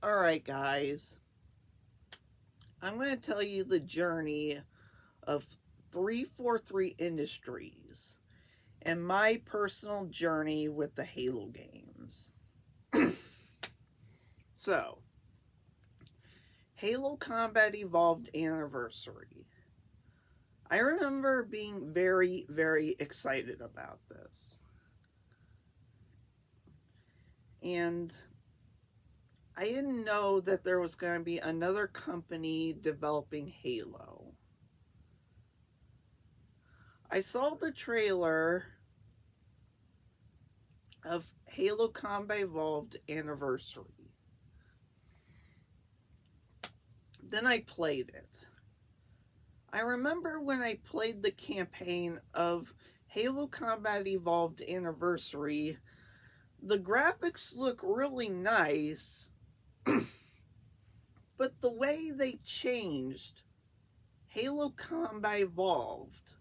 Alright, guys. I'm going to tell you the journey of 343 Industries and my personal journey with the Halo games. So, Halo Combat Evolved Anniversary. I remember being very, very excited about this. And I didn't know that there was going to be another company developing Halo. I saw the trailer of Halo Combat Evolved Anniversary. Then I played it. I remember when I played the campaign of Halo Combat Evolved Anniversary, the graphics look really nice, but the way they changed Halo Combat Evolved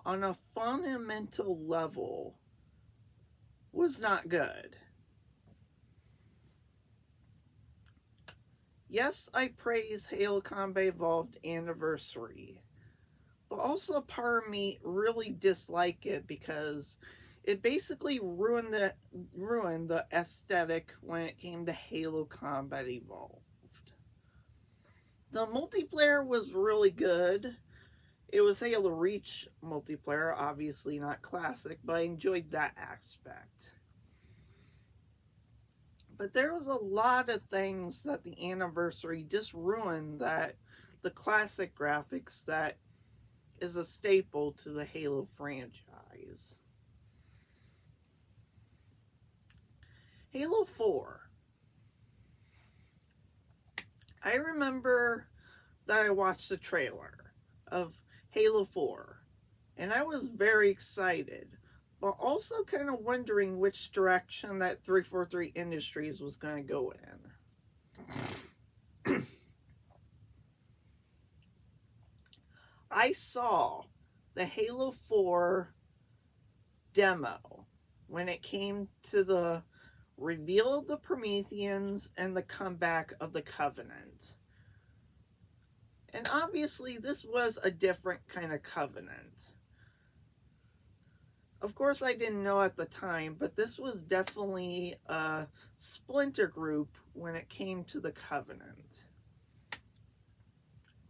on a fundamental level was not good. Yes, I praise Halo Combat Evolved Anniversary, but also part of me really dislike it because it basically ruined the aesthetic when it came to Halo Combat Evolved. The multiplayer was really good. It was Halo Reach multiplayer, obviously not classic, but I enjoyed that aspect. But there was a lot of things that the anniversary just ruined, that the classic graphics that is a staple to the Halo franchise. Halo 4. I remember that I watched the trailer of Halo 4, and I was very excited, but also kind of wondering which direction that 343 Industries was going to go in. I saw the Halo 4 demo when it came to the reveal of the Prometheans and the comeback of the Covenant. And obviously, this was a different kind of Covenant. Of course, I didn't know at the time, but this was definitely a splinter group when it came to the Covenant.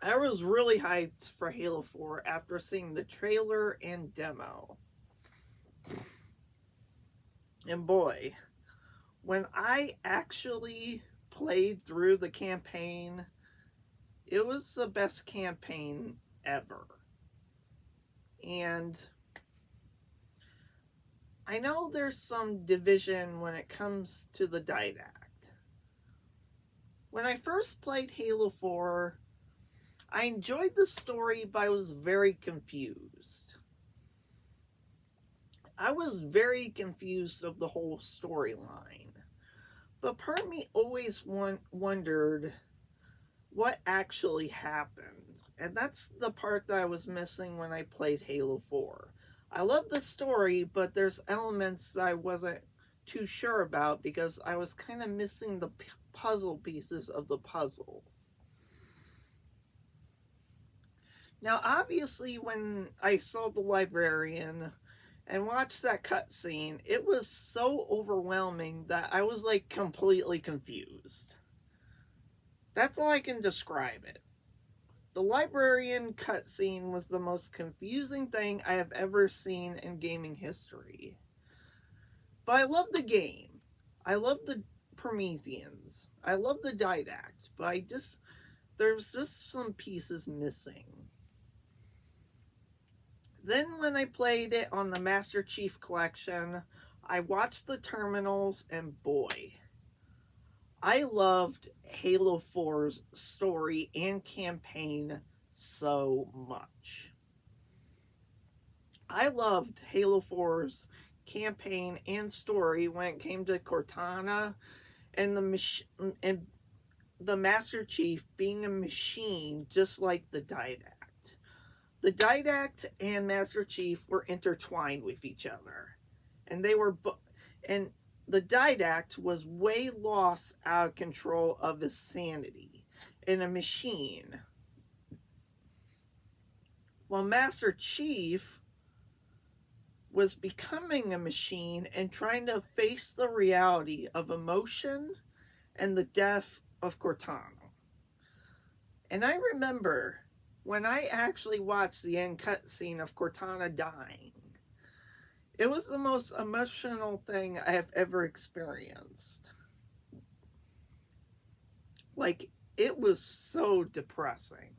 I was really hyped for Halo 4 after seeing the trailer and demo. And boy, when I actually played through the campaign, it was the best campaign ever. And I know there's some division when it comes to the Didact. When I first played Halo 4, I enjoyed the story, but I was very confused. I was very confused of the whole storyline. But part of me always wondered what actually happened. And that's the part that I was missing when I played Halo 4. I love the story, but there's elements that I wasn't too sure about because I was kind of missing the puzzle pieces of the puzzle. Now, obviously, when I saw the librarian and watched that cutscene, it was so overwhelming that I was like completely confused. That's all I can describe it. The librarian cutscene was the most confusing thing I have ever seen in gaming history. But I love the game. I love the Prometheans. I love the Didact, but there's just some pieces missing. Then when I played it on the Master Chief Collection, I watched the terminals, and boy, I loved Halo 4's story and campaign so much. I loved Halo 4's campaign and story when it came to Cortana and the Master Chief being a machine just like the Didact. The Didact and Master Chief were intertwined with each other, and the Didact was way lost out of control of his sanity in a machine, while Master Chief was becoming a machine and trying to face the reality of emotion and the death of Cortana. And I remember when I actually watched the end cutscene of Cortana dying, it was the most emotional thing I have ever experienced. Like, it was so depressing.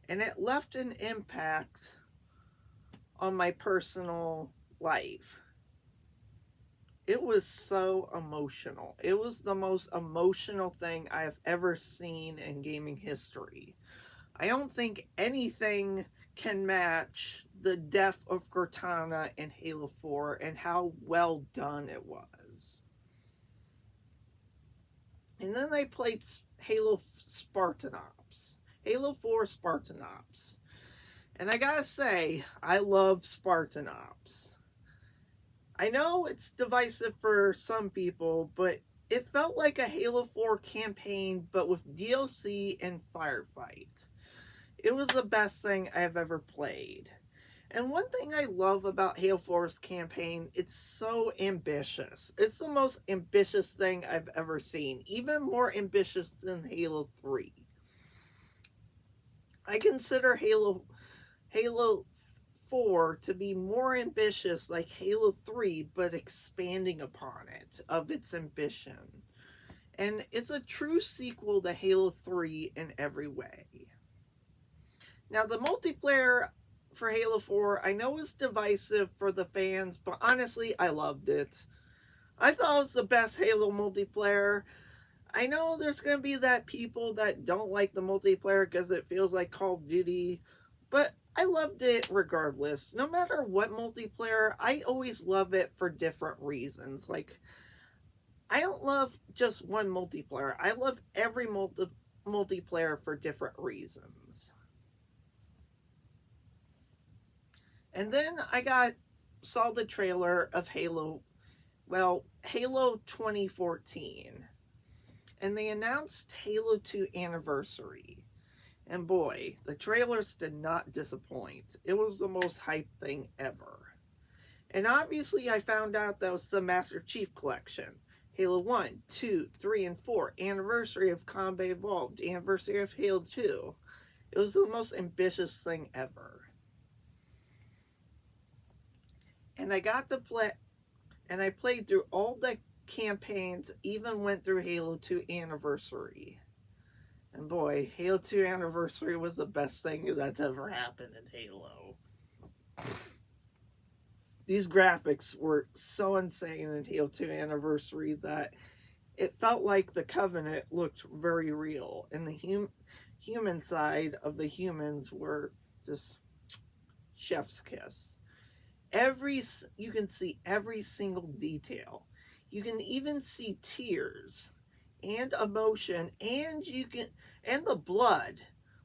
And it left an impact on my personal life. It was so emotional. It was the most emotional thing I have ever seen in gaming history. I don't think anything can match the death of Cortana in Halo 4 and how well done it was. And then I played Halo Spartan Ops. Halo 4 Spartan Ops. And I gotta say, I love Spartan Ops. I know it's divisive for some people, but it felt like a Halo 4 campaign, but with DLC and firefight. It was the best thing I've ever played. And one thing I love about Halo 4's campaign, it's so ambitious. It's the most ambitious thing I've ever seen, even more ambitious than Halo 3. I consider Halo 4 to be more ambitious like Halo 3, but expanding upon it, of its ambition. And it's a true sequel to Halo 3 in every way. Now, the multiplayer for Halo 4, I know is divisive for the fans, but honestly, I loved it. I thought it was the best Halo multiplayer. I know there's going to be that people that don't like the multiplayer because it feels like Call of Duty, but I loved it regardless. No matter what multiplayer, I always love it for different reasons. Like, I don't love just one multiplayer. I love every multiplayer for different reasons. And then I saw the trailer of Halo 2014. And they announced Halo 2 Anniversary. And boy, the trailers did not disappoint. It was the most hyped thing ever. And obviously I found out that was the Master Chief Collection. Halo 1, 2, 3, and 4. Anniversary of Combat Evolved. Anniversary of Halo 2. It was the most ambitious thing ever. And I got to play, and I played through all the campaigns, even went through Halo 2 Anniversary. And boy, Halo 2 Anniversary was the best thing that's ever happened in Halo. These graphics were so insane in Halo 2 Anniversary that it felt like the Covenant looked very real. And the human side of the humans were just chef's kiss. You can see every single detail. You can even see tears and emotion, and the blood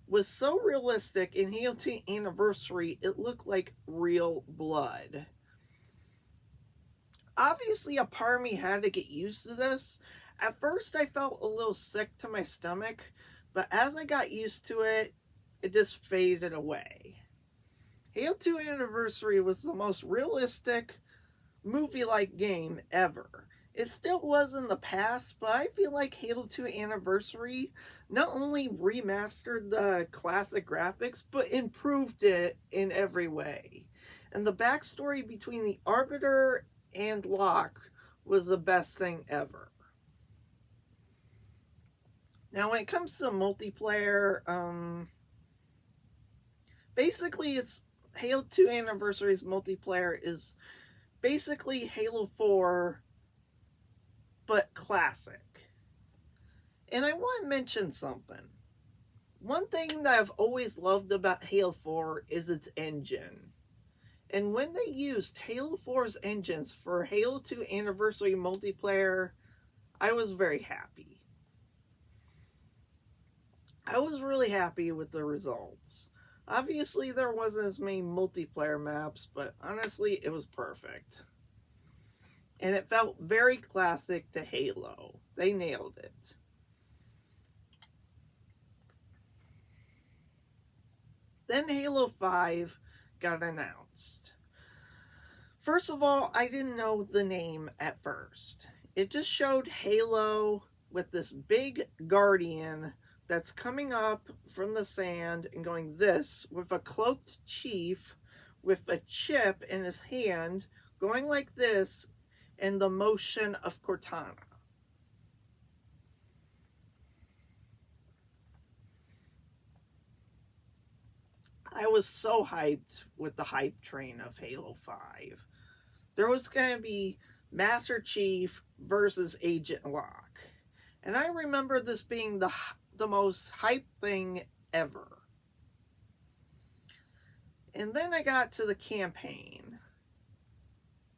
was so realistic in Halo 2 Anniversary, it looked like real blood. Obviously, a part of me had to get used to this. At first, I felt a little sick to my stomach, but as I got used to it, it just faded away. Halo 2 Anniversary was the most realistic movie-like game ever. It still was in the past, but I feel like Halo 2 Anniversary not only remastered the classic graphics, but improved it in every way. And the backstory between the Arbiter and Locke was the best thing ever. Now, when it comes to multiplayer, basically it's Halo 2 Anniversary's multiplayer is basically Halo 4, but classic. And I want to mention something. One thing that I've always loved about Halo 4 is its engine. And when they used Halo 4's engines for Halo 2 Anniversary multiplayer, I was very happy. I was really happy with the results. Obviously, there wasn't as many multiplayer maps, but honestly, it was perfect. And it felt very classic to Halo. They nailed it. Then Halo 5 got announced. First of all, I didn't know the name at first. It just showed Halo with this big guardian that's coming up from the sand and going this with a cloaked chief with a chip in his hand going like this and the motion of Cortana. I was so hyped with the hype train of Halo 5. There was going to be Master Chief versus Agent Locke. And I remember this being the most hype thing ever. And then I got to the campaign.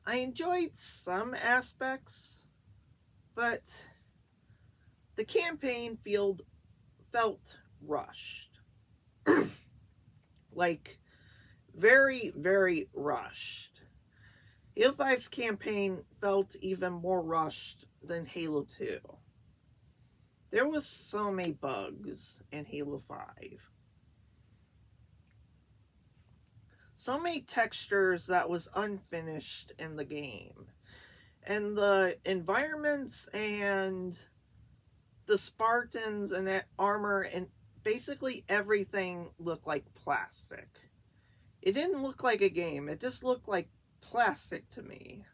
I enjoyed some aspects, but the campaign felt rushed. Like, very, very rushed. Halo 5's campaign felt even more rushed than Halo 2. There was so many bugs in Halo 5. So many textures that was unfinished in the game. And the environments and the Spartans and that armor and basically everything looked like plastic. It didn't look like a game. It just looked like plastic to me.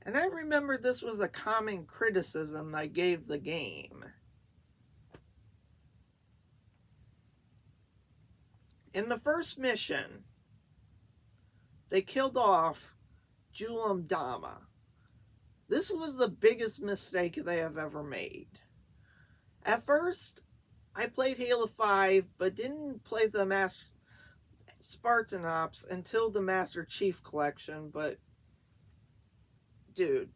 And I remember this was a common criticism I gave the game. In the first mission, they killed off Julim Dama. This was the biggest mistake they have ever made. At first, I played Halo 5, but didn't play the Spartan Ops until the Master Chief Collection, but dude,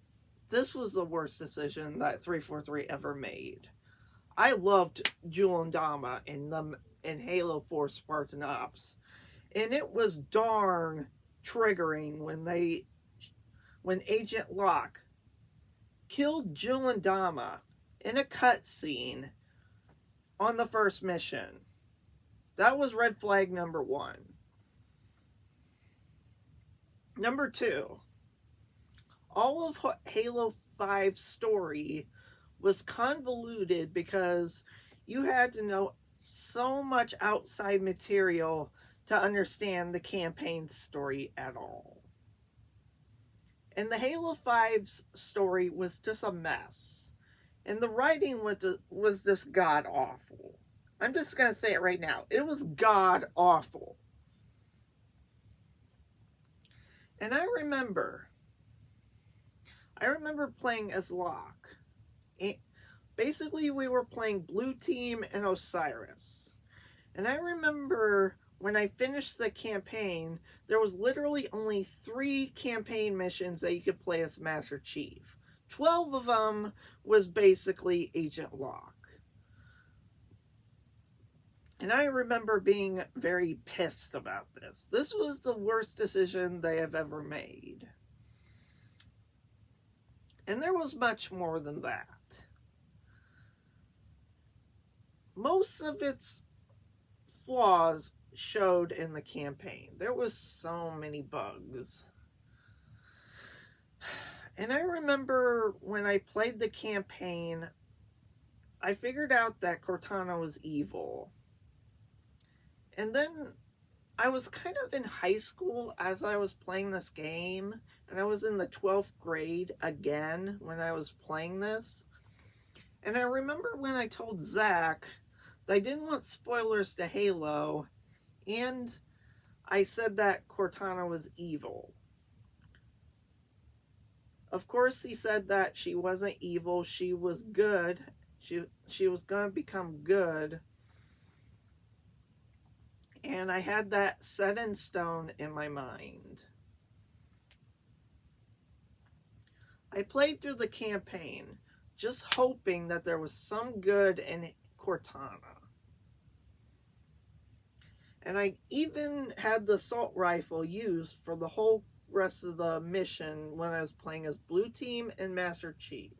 this was the worst decision that 343 ever made. I loved Julim Dama in Halo 4 Spartan Ops, and it was darn triggering when Agent Locke killed Julim Dama in a cutscene on the first mission. That was red flag number 1. Number 2, all of Halo 5's story was convoluted because you had to know so much outside material to understand the campaign story at all. And the Halo 5's story was just a mess. And the writing was just god-awful. I'm just going to say it right now. It was god-awful. And I remember playing as Locke. Basically, we were playing Blue Team and Osiris. And I remember when I finished the campaign, there was literally only 3 campaign missions that you could play as Master Chief. 12 of them was basically Agent Locke. And I remember being very pissed about this. This was the worst decision they have ever made. And there was much more than that. Most of its flaws showed in the campaign. There was so many bugs. And I remember when I played the campaign, I figured out that Cortana was evil. And then I was kind of in high school as I was playing this game, and I was in the 12th grade again when I was playing this. And I remember when I told Zach that I didn't want spoilers to Halo, and I said that Cortana was evil. Of course, he said that she wasn't evil, she was good. She was going to become good. And I had that set in stone in my mind. I played through the campaign, just hoping that there was some good in Cortana. And I even had the assault rifle used for the whole rest of the mission when I was playing as Blue Team and Master Chief.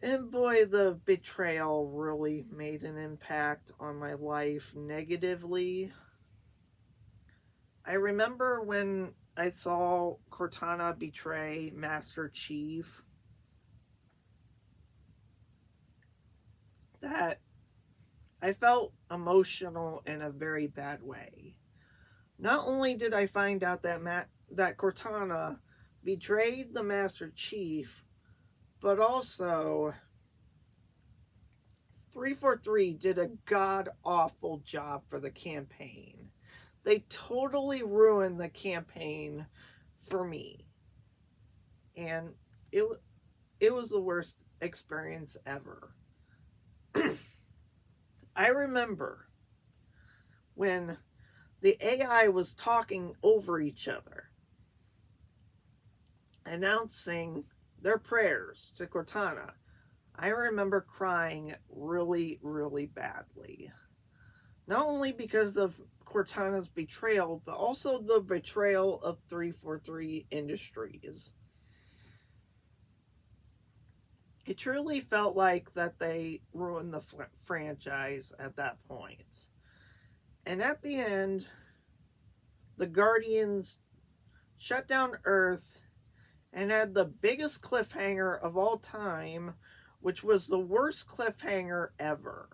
And boy, the betrayal really made an impact on my life negatively. I remember when I saw Cortana betray Master Chief, that I felt emotional in a very bad way. Not only did I find out that Cortana betrayed the Master Chief, but also 343 did a god awful job for the campaign. They totally ruined the campaign for me. And it was the worst experience ever. I remember when the AI was talking over each other, announcing their prayers to Cortana. I remember crying really, really badly. Not only because of Cortana's betrayal, but also the betrayal of 343 Industries. It truly felt like that they ruined the franchise at that point. And at the end, the Guardians shut down Earth and had the biggest cliffhanger of all time, which was the worst cliffhanger ever.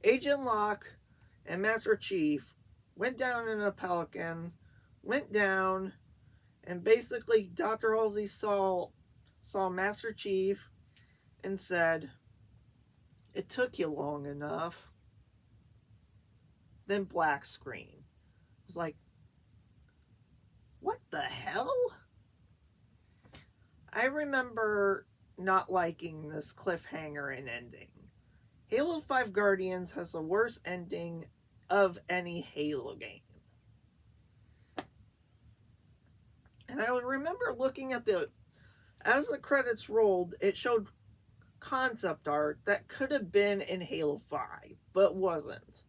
Agent Locke and Master Chief went down in a Pelican, went down, and basically Dr. Halsey saw Master Chief and said, "It took you long enough." Then black screen. It was like, what the hell? I remember not liking this cliffhanger and ending. Halo 5 Guardians has the worst ending of any Halo game. And I would remember looking at as the credits rolled, it showed concept art that could have been in Halo 5, but wasn't.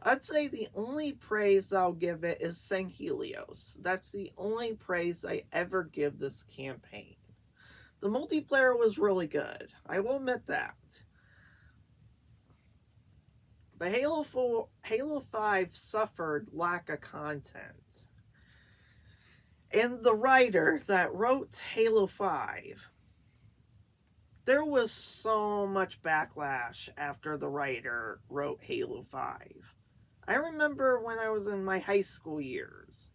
I'd say the only praise I'll give it is Sanghelios. That's the only praise I ever give this campaign. The multiplayer was really good. I will admit that. But Halo 5 suffered lack of content. And the writer that wrote Halo 5, there was so much backlash after the writer wrote Halo 5. I remember when I was in my high school years,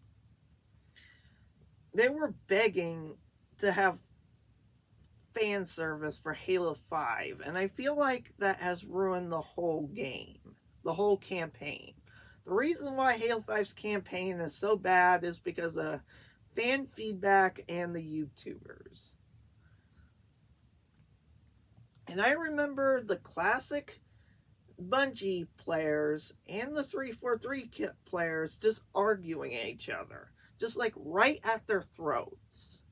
they were begging to have fan service for Halo 5, and I feel like that has ruined the whole game, the whole campaign. The reason why Halo 5's campaign is so bad is because of fan feedback and the YouTubers. And I remember the classic Bungie players and the 343 players just arguing at each other, just like right at their throats.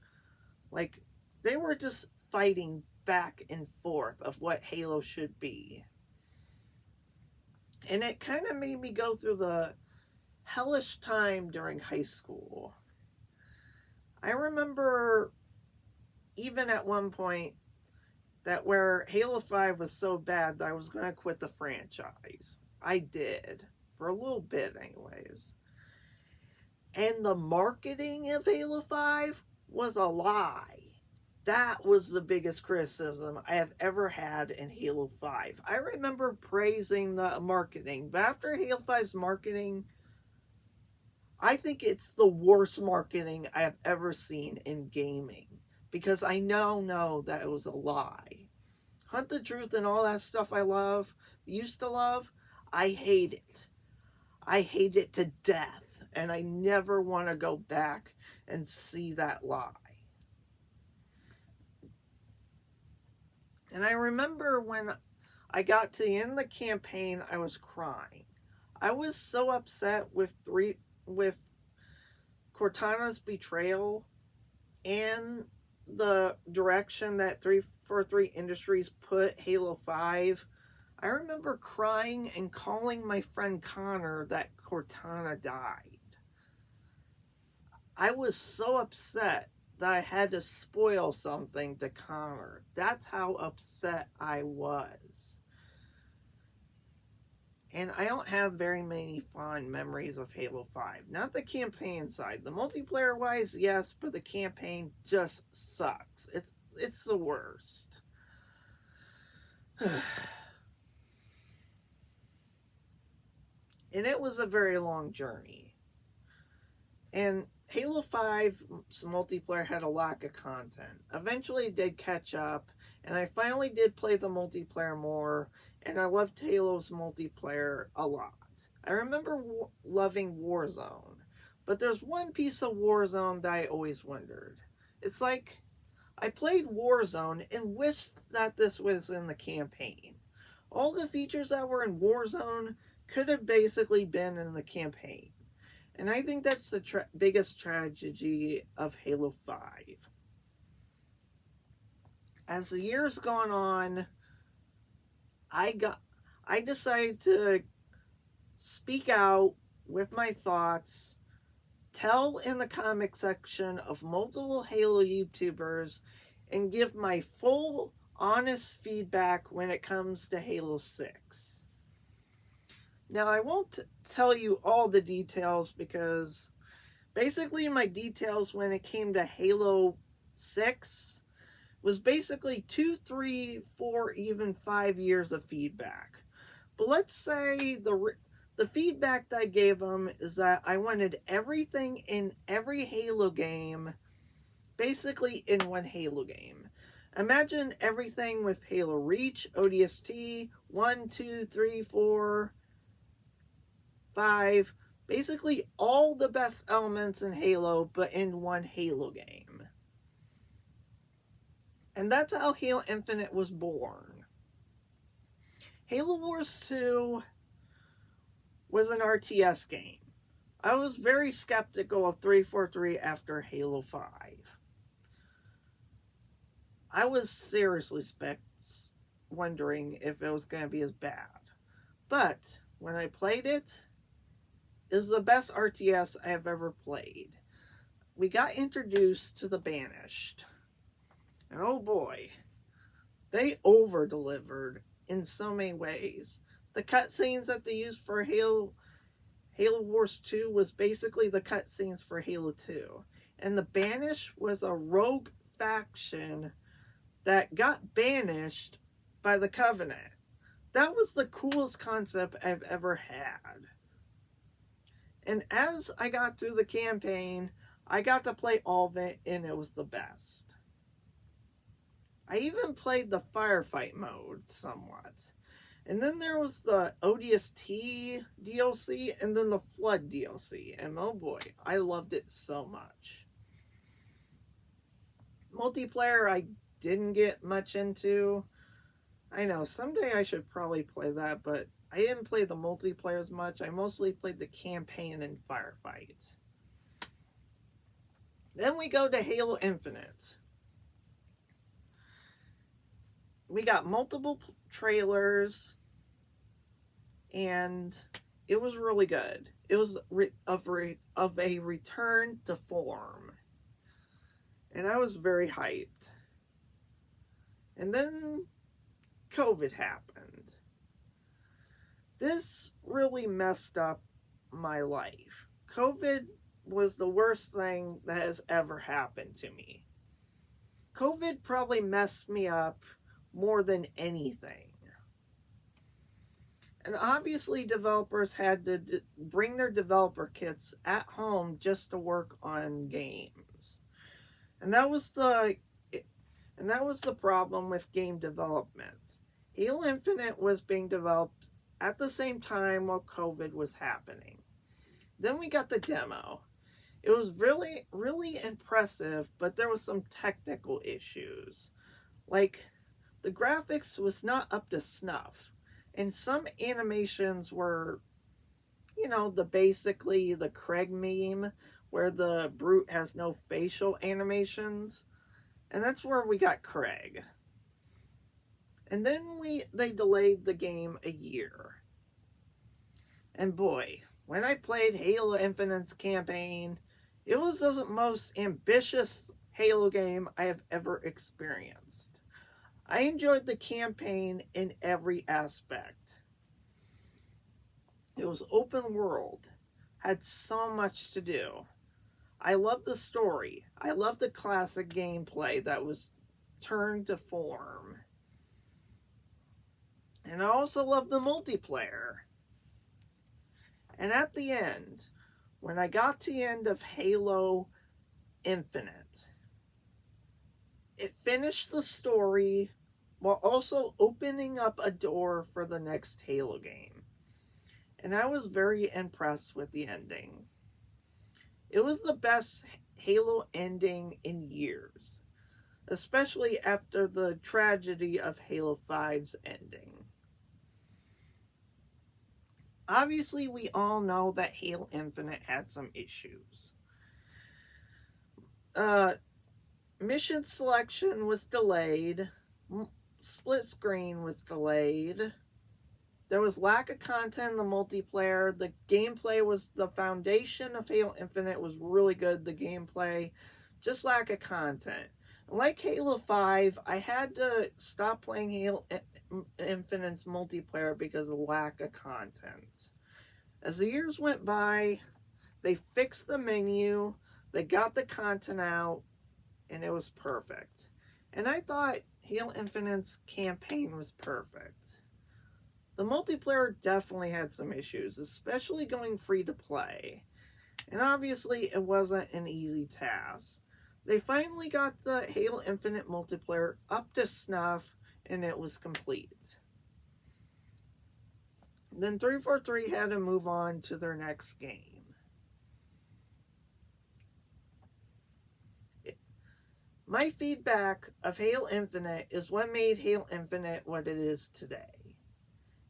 Like they were just fighting back and forth of what Halo should be. And it kind of made me go through the hellish time during high school. I remember even at one point that where Halo 5 was so bad that I was going to quit the franchise. I did. For a little bit, anyways. And the marketing of Halo 5 was a lie. That was the biggest criticism I have ever had in Halo 5. I remember praising the marketing, but after Halo 5's marketing, I think it's the worst marketing I have ever seen in gaming. Because I now know that it was a lie. Hunt the Truth and all that stuff I used to love, I hate it. I hate it to death. And I never want to go back and see that lie. And I remember when I got to the end of the campaign, I was crying. I was so upset with Cortana's betrayal and the direction that 343 Industries put Halo 5. I remember crying and calling my friend Connor that Cortana died. I was so upset that I had to spoil something to Connor. That's how upset I was. And I don't have very many fond memories of Halo 5. Not the campaign side. The multiplayer wise, yes, but the campaign just sucks. It's the worst. And it was a very long journey. And Halo 5's multiplayer had a lack of content. Eventually it did catch up, and I finally did play the multiplayer more, and I loved Halo's multiplayer a lot. I remember loving Warzone, but there's one piece of Warzone that I always wondered. It's like I played Warzone and wished that this was in the campaign. All the features that were in Warzone could have basically been in the campaign. And I think that's the biggest tragedy of Halo 5. As the years gone on, I decided to speak out with my thoughts, tell in the comment section of multiple Halo YouTubers, and give my full, honest feedback when it comes to Halo 6. Now, I won't tell you all the details because basically my details when it came to Halo 6 was basically 2, 3, 4, even 5 years of feedback. But let's say the feedback that I gave them is that I wanted everything in every Halo game basically in one Halo game. Imagine everything with Halo Reach, ODST, 1, 2, 3, 4, 5, basically all the best elements in Halo, but in one Halo game. And that's how Halo Infinite was born. Halo Wars 2 was an RTS game. I was very skeptical of 343 after Halo 5. I was seriously wondering if it was going to be as bad. But when I played it, it was the best RTS I have ever played. We got introduced to the Banished. And oh boy, they over-delivered in so many ways. The cutscenes that they used for Halo Wars 2 was basically the cutscenes for Halo 2. And the Banished was a rogue faction that got banished by the Covenant. That was the coolest concept I've ever had. And as I got through the campaign, I got to play all of it, and it was the best. I even played the firefight mode somewhat. And then there was the ODST DLC, and then the Flood DLC. And oh boy, I loved it so much. Multiplayer, I didn't get much into. I know, someday I should probably play that, but I didn't play the multiplayer as much. I mostly played the campaign and firefights. Then we go to Halo Infinite. We got multiple trailers, and it was really good. It was of a return to form. And I was very hyped. And then COVID happened. This really messed up my life. COVID was the worst thing that has ever happened to me. COVID probably messed me up more than anything. And obviously developers had to bring their developer kits at home just to work on games. And that was the problem with game development. Halo Infinite was being developed at the same time while COVID was happening. Then we got the demo. It was really, really impressive, but there was some technical issues. Like, the graphics was not up to snuff. And some animations were, basically the Craig meme, where the brute has no facial animations. And that's where we got Craig. And then they delayed the game a year. And boy, when I played Halo Infinite's campaign, It was the most ambitious Halo game I have ever experienced. I enjoyed the campaign in every aspect. It was open world, had so much to do. I loved the story. I loved the classic gameplay that was turned to form. And I also loved the multiplayer. And at the end, when I got to the end of Halo Infinite, it finished the story while also opening up a door for the next Halo game. And I was very impressed with the ending. It was the best Halo ending in years, especially after the tragedy of Halo 5's ending. Obviously, we all know that Halo Infinite had some issues. Mission selection was delayed, split screen was delayed, there was lack of content in the multiplayer. The gameplay was the foundation of Halo Infinite, was really good. The gameplay, just lack of content. Like Halo 5, I had to stop playing Halo Infinite's multiplayer because of lack of content. As the years went by, they fixed the menu, they got the content out, and it was perfect. And I thought Halo Infinite's campaign was perfect. The multiplayer definitely had some issues, especially going free to play. And obviously, it wasn't an easy task. They finally got the Halo Infinite multiplayer up to snuff, and it was complete. Then 343 had to move on to their next game. My feedback of Halo Infinite is what made Halo Infinite what it is today.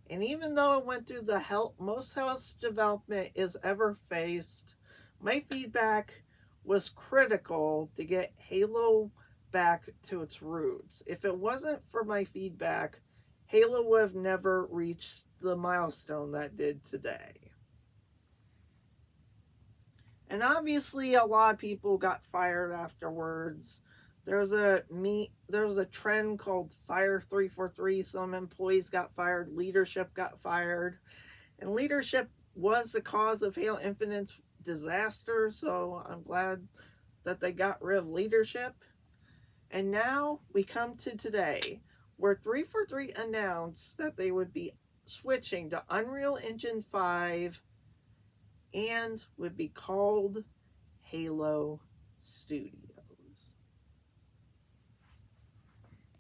And even though it went through the most health development is ever faced, my feedback was critical to get Halo back to its roots. If it wasn't for my feedback, Halo would have never reached the milestone that did today. And obviously, a lot of people got fired afterwards. There was a trend called Fire 343. Some employees got fired, leadership got fired, and leadership was the cause of Halo Infinite's disaster. So I'm glad that they got rid of leadership. And now we come to today, where 343 announced that they would be switching to Unreal Engine 5 and would be called Halo Studios.